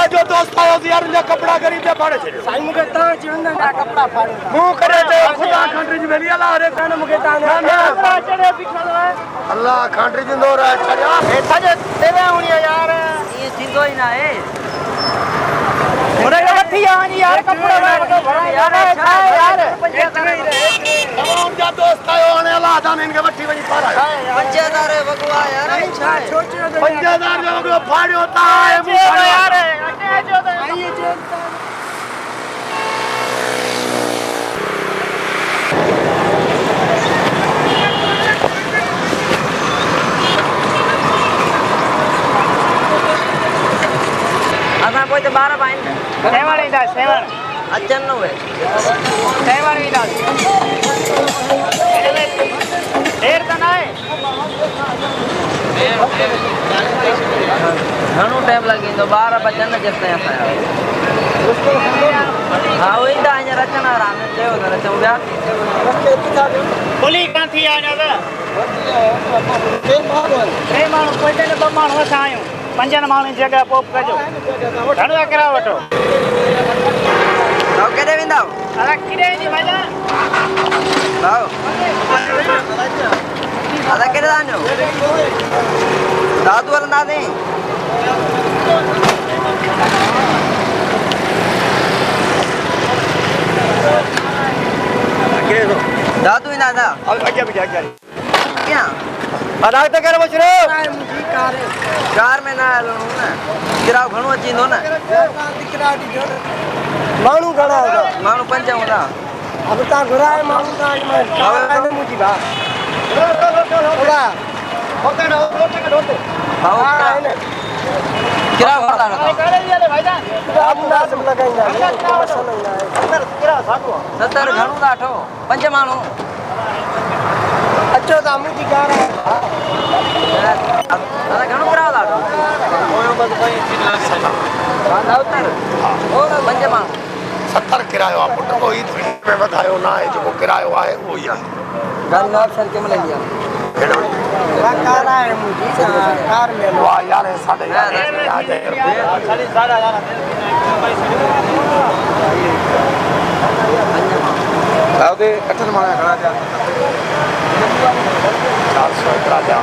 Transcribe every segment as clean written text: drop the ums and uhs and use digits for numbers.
जो दोस्त आयो यार ने कपड़ा गरीब दे फाड़े छे साईं मुके ता जीवन ना कपड़ा फाड़े मुंह करे ते खुदा खंडरी जी मेली अल्लाह रे कान मुके ता कपड़ा चढ़े बिखल अल्लाह खंडरी जी दो रे छड़या एठा जे तेरे हुनी यार ये सिंधो ही ना है मोरे वठी आनी यार कपड़ा तो भरा यार यार तमाम जा दोस्त आयो ने अल्लाह जाने इनके वठी वजी पारा 5000 भगवा यार 5000 जो फाड़ियो ता है मुंह यार अटे जो आइए जो असा कोई तो 12 पाइन सेवन ही था सेवन अचन नो है सेवन ही था देर तो ना है घणो टाइम लगी तो 12 बजन जते हैं हां वही दा अन रचना राम देव न रचो गया बोली का थी आ जावे ए मानो कोई ने बमान वसायो पंजन माण्हुनि जी जगह पोप कजो घणो करा वठो लाओ केॾे वेंदा अरे किरे जी भला लाओ अदा केॾे दानो दादू वरंदा ने केरे दो दादू ही ना दा आगे क्या अदा तो करे बचरो मुजी कार में ना आलो ना किराओ घणो अचींदो ना किराओ दी माण्हू घणा होगा माण्हू पंज होगा अब ता घुराए माण्हू ता कार मुजी बा होगा होते ना होते हां किराओ भरदा ना करे ले भाईजान अब नास लगाइंदा किराओ साको 70 घणो दाठो पंज माण्हू अच्छो ता मुजी कार अरे घणो कराव लाडो ओयो बस भाई 70 और पंज माण्हू 70 किरायो आ पुट कोई में वधायो ना है जो किरायो आहे वो ही आहे गाड़ी ना सर के मिल गया कार है मुजी कार में वाह यार 11.5 रुपए साढ़े 11 दाऊदे अठन माणा घणा जा 400 एकरा जा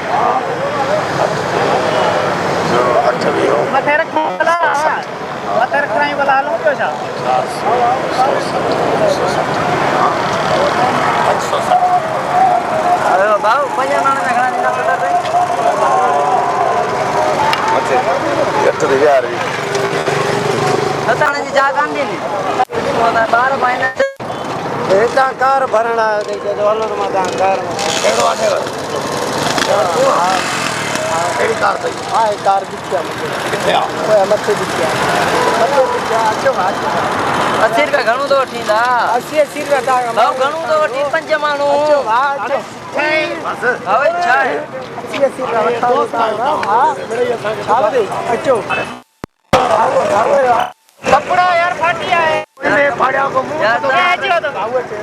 जो अच्छा भी हो मथे रख मथे रखराई वाला लो क्यों छा 400 अरे बाबू पंजा माणा घणा दिना पता पे मथे एत दे यार सताने जी जा काम दी नी 12 महीने एता कार भरणा देखे तो हलो तो मां कार केड़ो आने हां केड़ी कार थई हां कार दिखया किथे आ ओए मथे दिखया अच्छो 80 रुपया घणो तो वठींदा 80 रुपया ता भाव घणो तो वठी पंज माण्हू अच्छो हां बस हवे छा है 80 रुपया वठा हां बड़े छा दे अच्छो कपड़ा यार फाटिया है ने फाड़िया को मुंह तो आजियो तो भाव छे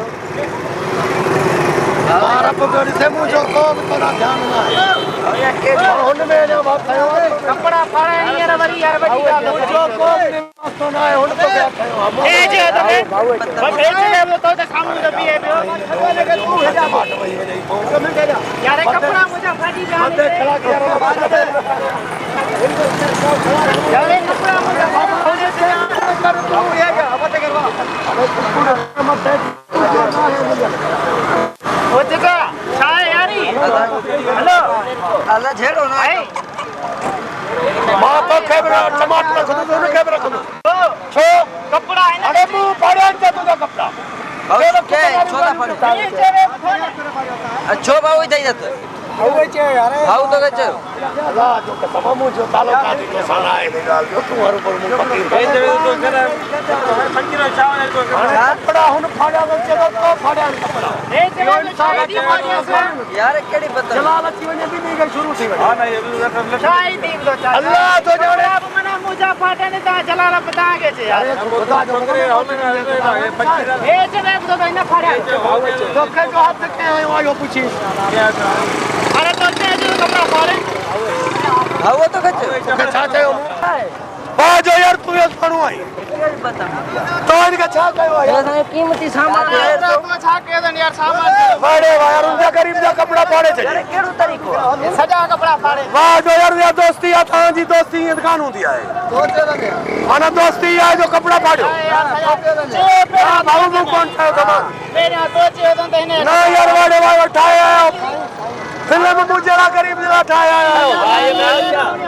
मारा पगड़ी से मुंह जो को तोरा ध्यान ना है या के हुन में जो बात थयो कपड़ा फाड़े यार वरी यार बड़ी बात जो को तो ना है हुन तो क्या थयो ए जे तो बस ए जे तो सामने तो भी है लगे तू है जा बाट वही वजह को मिल गया यार कपड़ा मुझे फाटी जा मत खड़ा कर यार कपड़ा मुझे होने से कर तू ये क्या मत करवा अबे कुकुड़ मत ओ जगा छाए यारी हेलो अल्लाह झेड़ो ना मां तो कैमरा टमाटर रख दो ने कैमरा रख दो छो कपड़ा है अरे मुंह फाड़े अंत तो कपड़ा ओके छोटा फाड़े अच्छो बाऊ दई जात आवे छे यार हाउ तो गच अल्लाह जो तमाम जो तालो का जो साना है निकाल जो तू हर पर मुंह पकड़ ए जे तो करे फकीर चावल को कपड़ा हुन फाड़ा गच तो फाड़ा कपड़ा ए जे यार केड़ी बता जलाल अच्छी वने भी नहीं गई शुरू थी हां नहीं अभी चाय दी दो चाय अल्लाह तो जोड़े अब मना मुजा फाटे ने ता जलाल बता के छे यार खुदा जो करे होने फकीर ए जे तो ना फाड़ा तो के जो हाथ के आयो पूछी अरे तो जो कपड़ा फाड़े हाँ वो तो खच्चो तोखे छा चयो बाजो यार तू ये माण्हू आई तो इनके छा कयो आहे यार कीमती सामान है तो छा कदन यार सामान बड़े यार उनका गरीब जा कपड़ा फाड़े छे अरे केड़ो तरीको आहे सजा कपड़ा फाड़े बाजो यार ये दोस्ती आ था जी दोस्ती ये दुकान होती है माना दोस्ती है जो कपड़ा फाड़ो हां बाबू को कौन था कमान मेरा तो चेदन देने ना यार वाड़े वाड़े उठाया फिल्म मुझे गरीब जरा उठाया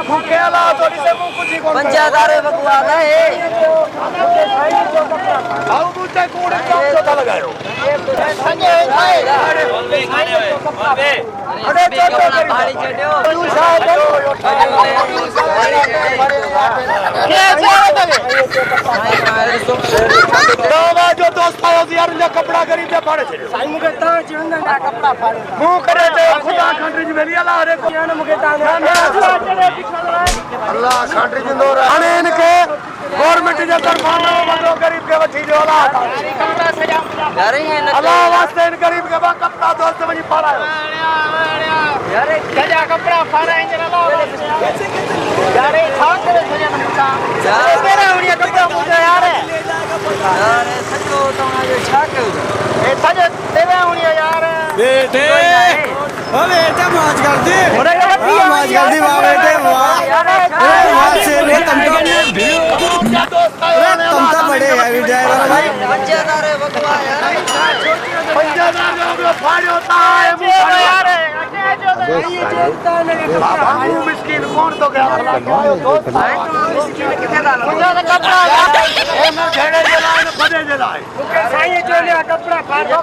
मुखे अला थोड़ी से मुंह कुछ ही कोन 5000 बकुआ है बाबू मुझे कोड़े चौथा लगायो संगे भाई अरे चौथा भाड़ी चढ़ो तू शायद क्या चेदन नवा जो दोस्त आयो यार इनका कपड़ा गरीब जा फाड़े छे साईं मुके ता चवंदा कपड़ा फाड़े मुंह करे ते खुदा कंट्री में वेली अला रे को मुके ता अल्लाह कंट्री जिंदो रहे अने इनके गवर्नमेंट जे तरफा न बंदो गरीब के वठी जो अला कपड़ा सजा यार ये न अल्लाह वास्ते इन गरीब के बा कपड़ा दोस्त वही फाड़ायो यार सजा कपड़ा फाड़ा इंजन ला यार खा करे सजा मुका यार मेरा उनिया कपड़ा मुझे यार यार सचो तमारे छा कयो ए सजा देवे उनिया यार बेटे ओ बेटे मौज कर दे अरे यार मौज कर दी वाह बेटे वाह वाह से ले तुम तो बड़े हैवी ड्राइवर हो भाई 5000 बकुआ यार 5000 जो फाड़ियो ता है यार बाबू मिस्किन कौन तो गया दोस्त किथे डालो मुझे कपड़ा ए मैं घेड़े जलाए न फदे जलाए साईं चोले कपड़ा फाड़ो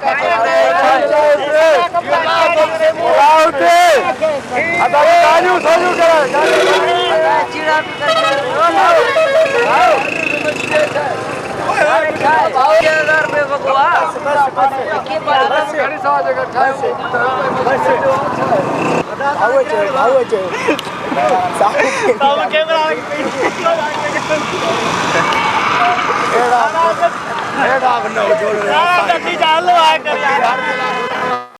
आउते अदा काजू सोजू करे चिड़ा भी कर 5000 रुपए बकुआ की बात घड़ी सवा जगह ठायो कैमरा एड़ा न जोड़ चालू आ कर यार